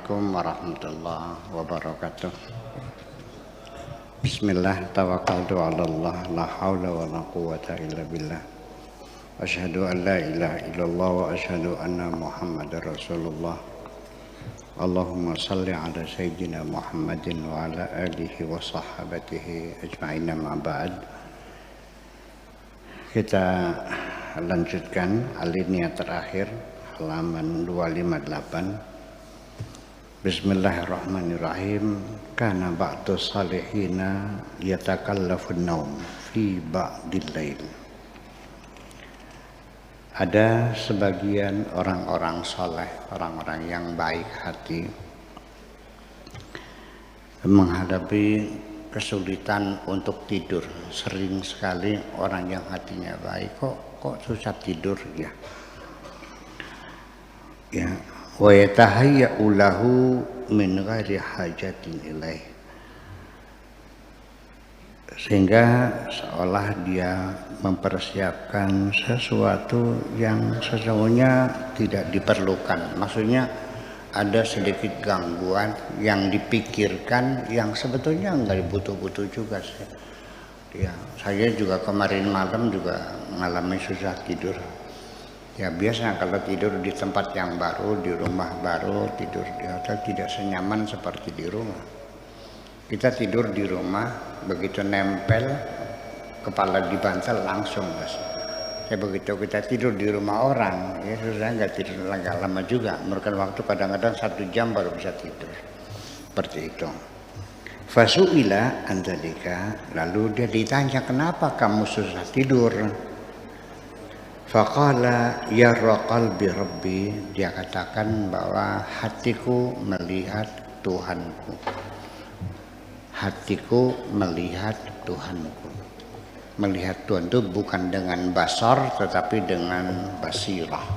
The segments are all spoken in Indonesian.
Assalamualaikum warahmatullahi wabarakatuh. Bismillah, tawakkaltu ala Allah, la haula wa la quwata illa billah. Asyhadu an la ilaha illallah wa asyhadu anna Muhammadar Rasulullah. Allahumma salli ala sayyidina Muhammadin wa ala alihi wa sahabatihi ajma'in, ma ba'd. Kita lanjutkan alinea terakhir, halaman 258. Bismillahirrahmanirrahim. Kana ba'du salihina yatakallafun naum fi ba'dil lail. Ada sebagian orang-orang soleh, orang-orang yang baik hati, menghadapi kesulitan untuk tidur. Sering sekali orang yang hatinya baik kok susah tidur ya. Ya, wa yatahayya'u lahu min ghairi hajatin ilaih, sehingga seolah dia mempersiapkan sesuatu yang sesungguhnya tidak diperlukan. Maksudnya ada sedikit gangguan yang dipikirkan yang sebetulnya nggak dibutuh-butuh juga sih. Ya, saya juga kemarin malam juga mengalami susah tidur. Ya biasa kalau tidur di tempat yang baru, di rumah baru, tidur di hotel tidak senyaman seperti di rumah. Kita tidur di rumah, begitu nempel kepala di bantal langsung mas. Ya begitu kita tidur di rumah orang, ya susah nggak tidur agak lama juga. Memerlukan waktu kadang-kadang 1 jam baru bisa tidur. Seperti itu. Fasu'ila andalika, lalu dia ditanya kenapa kamu susah tidur? Faqala ya qalbi rabbi, dia katakan bahwa hatiku melihat Tuhanku. Hatiku melihat Tuhanku. Melihat Tuhan itu bukan dengan basar tetapi dengan basirah,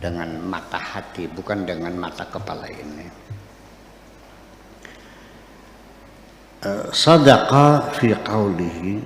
dengan mata hati, bukan dengan mata kepala ini. Sadaqa fi qawlihi,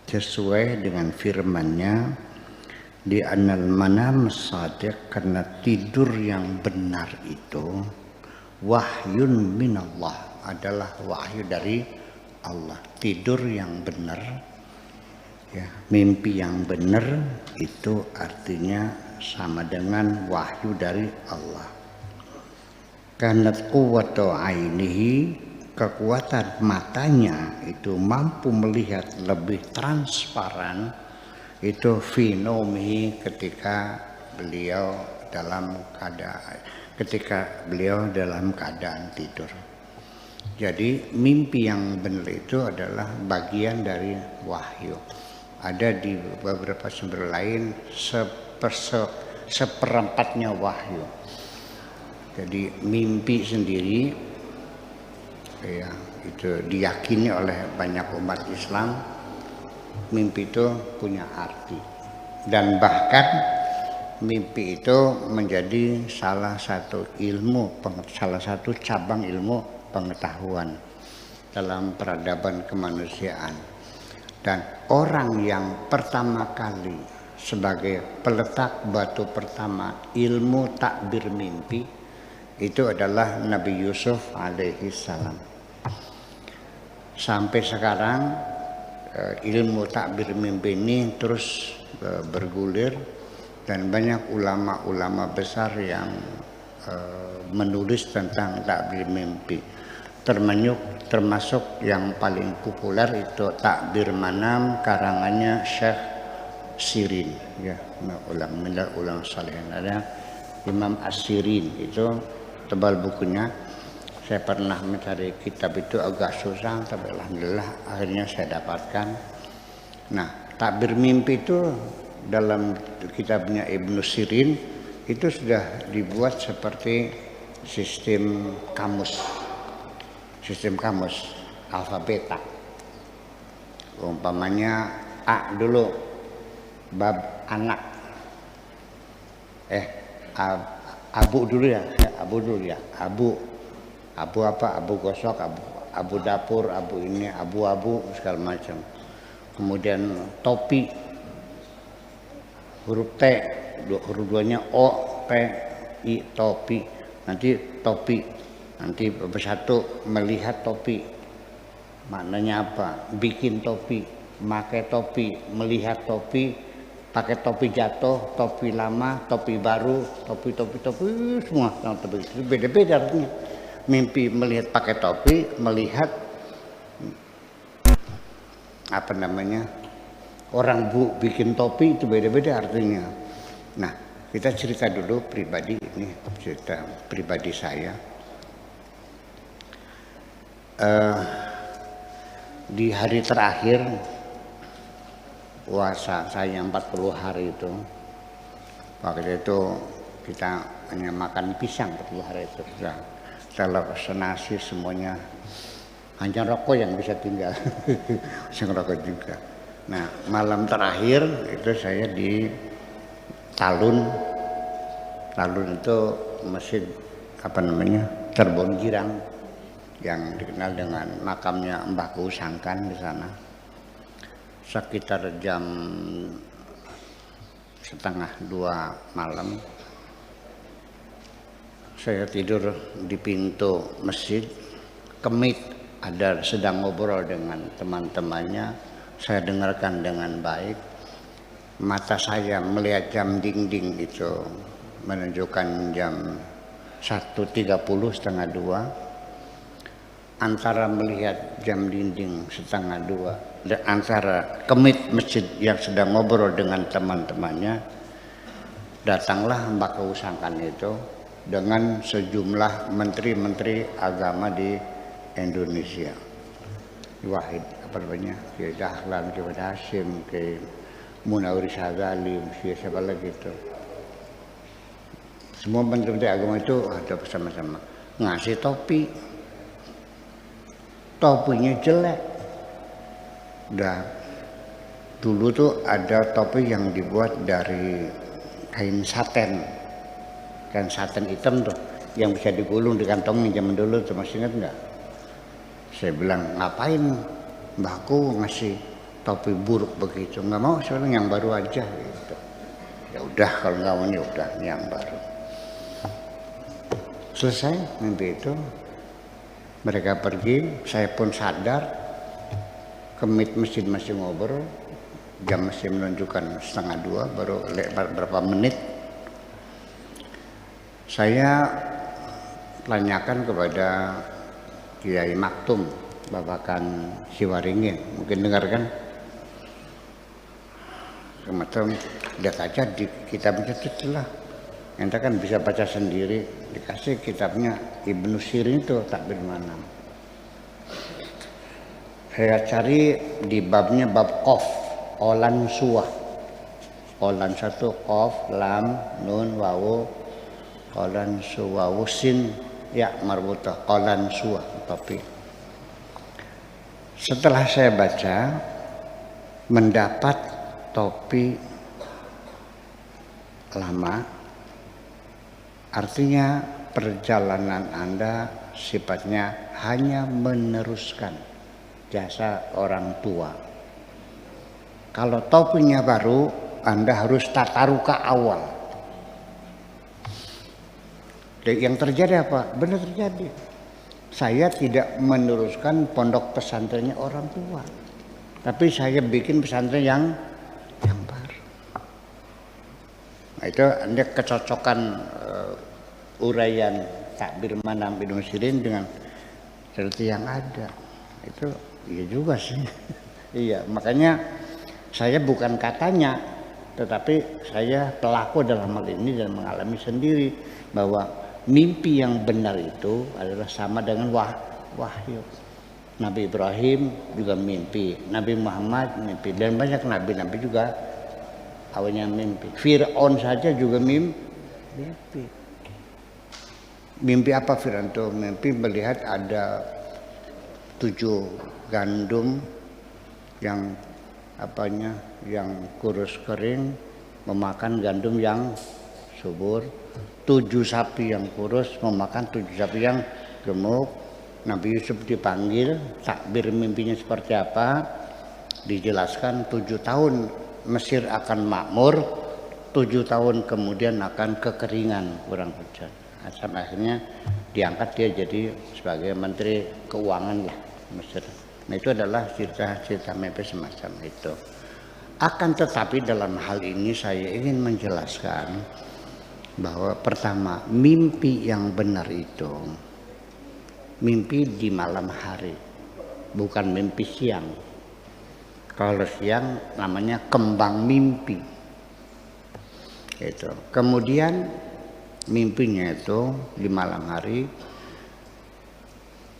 sesuai dengan firman-Nya, di annal manam shadiq, karena tidur yang benar itu wahyun minallah, adalah wahyu dari Allah. Tidur yang benar ya, mimpi yang benar itu artinya sama dengan wahyu dari Allah. Kanat quwwatu ainihi, kekuatan matanya itu mampu melihat lebih transparan itu finomi ketika beliau dalam keadaan tidur. Jadi mimpi yang benar itu adalah bagian dari wahyu. Ada di beberapa sumber lain seperempatnya wahyu. Jadi mimpi sendiri ya, itu diyakini oleh banyak umat Islam. Mimpi itu punya arti, dan bahkan mimpi itu menjadi salah satu cabang ilmu pengetahuan dalam peradaban kemanusiaan. Dan orang yang pertama kali sebagai peletak batu pertama ilmu takbir mimpi itu adalah Nabi Yusuf alaihi salam. Sampai sekarang ilmu takbir mimpi ini terus bergulir, dan banyak ulama-ulama besar yang menulis tentang takbir mimpi. Termasuk yang paling populer itu Takbir Manam, karangannya Syekh Sirin ya, ulang salihin. Ada Imam As-Sirin, itu tebal bukunya. Saya pernah mencari kitab itu agak susah, tapi alhamdulillah akhirnya saya dapatkan. Nah, takbir mimpi itu dalam kitabnya Ibnu Sirin itu sudah dibuat seperti sistem kamus alfabeta. Umpamanya A dulu, bab anak. Abu dulu ya. Abu apa? Abu gosok, abu dapur, abu ini, abu-abu segala macam. Kemudian topi, huruf T, huruf 2-nya O, P, I, topi. Nanti topi Nanti satu melihat topi, maknanya apa? Bikin topi, pakai topi, melihat topi, pakai topi jatuh, topi lama, topi baru, topi semua topi itu beda-beda artinya. Mimpi melihat pakai topi, melihat apa namanya orang bikin topi itu beda-beda artinya. Nah, kita cerita dulu pribadi, ini cerita pribadi saya. Di hari terakhir puasa saya 40 hari itu, waktu itu kita hanya makan pisang 40 hari itu, kalau senasi semuanya hanya rokok yang bisa tinggal, saya ngerokok juga. Nah, malam terakhir itu saya di Talun itu masjid apa namanya Cerbon Girang yang dikenal dengan makamnya Mbah Kusangkan di sana. Sekitar jam 1:30 malam saya tidur di pintu masjid, kemit ada sedang ngobrol dengan teman-temannya, saya dengarkan dengan baik. Mata saya melihat jam dinding itu menunjukkan jam 1:30 setengah 2. Antara melihat jam dinding 1:30 dan antara kemit masjid yang sedang ngobrol dengan teman-temannya, datanglah Mbak Kusangkan itu dengan sejumlah menteri-menteri agama di Indonesia. Wahid apa namanya? Ki Dahlan, Ki Hasyim, Ki Munawir Syazali, siapa lagi itu. Semua menteri-menteri agama itu ada bersama-sama ngasih topi. Topinya jelek. Dan dulu tuh ada topi yang dibuat dari kain saten hitam tuh, yang bisa digulung di kantongnya zaman dulu tuh, masih ingat nggak? Saya bilang, ngapain mbahku ngasih topi buruk begitu? Nggak mau, sekarang yang baru aja gitu. Ya udah, kalau nggak mau ya udah yang baru. Selesai mimpi itu, mereka pergi, saya pun sadar, kemit masjid masih ngobrol, jam masih menunjukkan 1:30, baru berapa menit. Saya tanyakan kepada Kiai Maktum, Babakan Siwaringin, mungkin dengar kan? Kemudian lihat aja di kitabnya itulah. Ente kan bisa baca sendiri, dikasih kitabnya Ibnu Sirin itu Takbir Manam. Saya cari di babnya bab Qaf, Olan Suwah. Olan 1 Qaf, Lam, Nun, Wawu, Olan Suwah, Sin, ya marbutah, Olan Suwah, topi. Setelah saya baca, mendapat topi lama. Artinya perjalanan Anda sifatnya hanya meneruskan jasa orang tua. Kalau topinya baru, Anda harus tataruka awal. Dan yang terjadi apa? Benar terjadi. Saya tidak meneruskan pondok pesantrennya orang tua, tapi saya bikin pesantren yang baru. Nah, itu Anda kecocokan uraian Takbir Manam Ibnu Sirin dengan seperti yang ada. Itu iya juga sih. Iya, makanya saya bukan katanya, tetapi saya pelaku dalam hal ini dan mengalami sendiri bahwa mimpi yang benar itu adalah sama dengan wahyu. Nabi Ibrahim juga mimpi, Nabi Muhammad mimpi, dan banyak nabi-nabi juga awalnya mimpi. Fir'aun saja juga mimpi. Mimpi apa Fir'aun itu? Mimpi melihat ada 7 gandum yang kurus kering memakan gandum yang subur, 7 sapi yang kurus memakan 7 sapi yang gemuk. Nabi Yusuf dipanggil, takbir mimpinya seperti apa, dijelaskan 7 tahun Mesir akan makmur, 7 tahun kemudian akan kekeringan, kurang hujan. Sampai akhirnya diangkat dia jadi sebagai Menteri Keuangan lah Mesir. Nah itu adalah cerita mimpi semacam itu. Akan tetapi dalam hal ini saya ingin menjelaskan bahwa pertama, mimpi yang benar itu mimpi di malam hari, bukan mimpi siang. Kalau siang namanya kembang mimpi. Itu. Kemudian mimpinya itu di malam hari,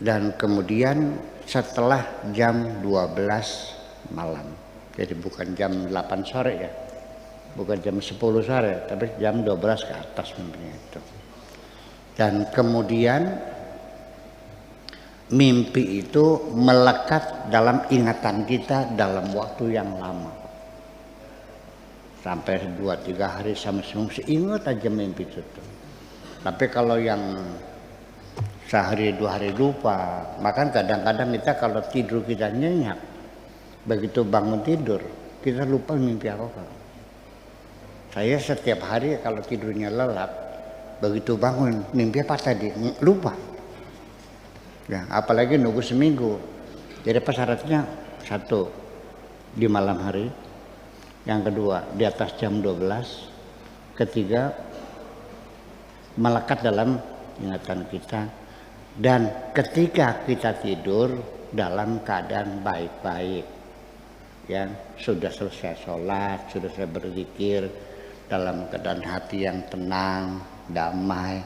dan kemudian setelah jam 12 malam. Jadi bukan jam 8 sore ya, bukan jam 10 sore, tapi jam 12 ke atas mimpinya itu. Dan kemudian mimpi itu melekat dalam ingatan kita dalam waktu yang lama. Sampai 2-3 hari sama seminggu ingat aja mimpi itu. Tapi kalau yang sehari 2 hari lupa, maka kadang-kadang kita kalau tidur kita nyenyak, begitu bangun tidur kita lupa mimpi apa. Saya setiap hari kalau tidurnya lelap, begitu bangun mimpi apa tadi lupa. Ya, apalagi nunggu seminggu. Jadi syaratnya satu di malam hari, yang kedua di atas jam 12, ketiga melekat dalam ingatan kita, dan ketika kita tidur dalam keadaan baik-baik. Ya, sudah selesai sholat, sudah selesai berzikir dalam keadaan hati yang tenang, damai,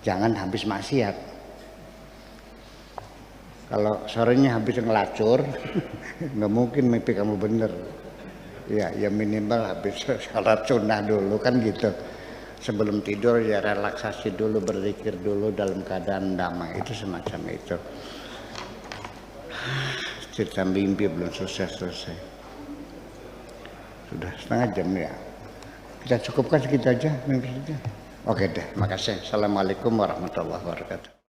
jangan habis maksiat. Kalau sorenya habis ngelacur, nggak mungkin mimpi kamu bener. Ya minimal habis sholat sunnah dulu kan gitu. Sebelum tidur ya relaksasi dulu, berzikir dulu dalam keadaan damai, itu semacam itu. Cerita mimpi belum selesai. Sudah setengah jam ya. Kita cukupkan segitu aja mimpi saja. Oke deh, makasih. Assalamualaikum warahmatullahi wabarakatuh.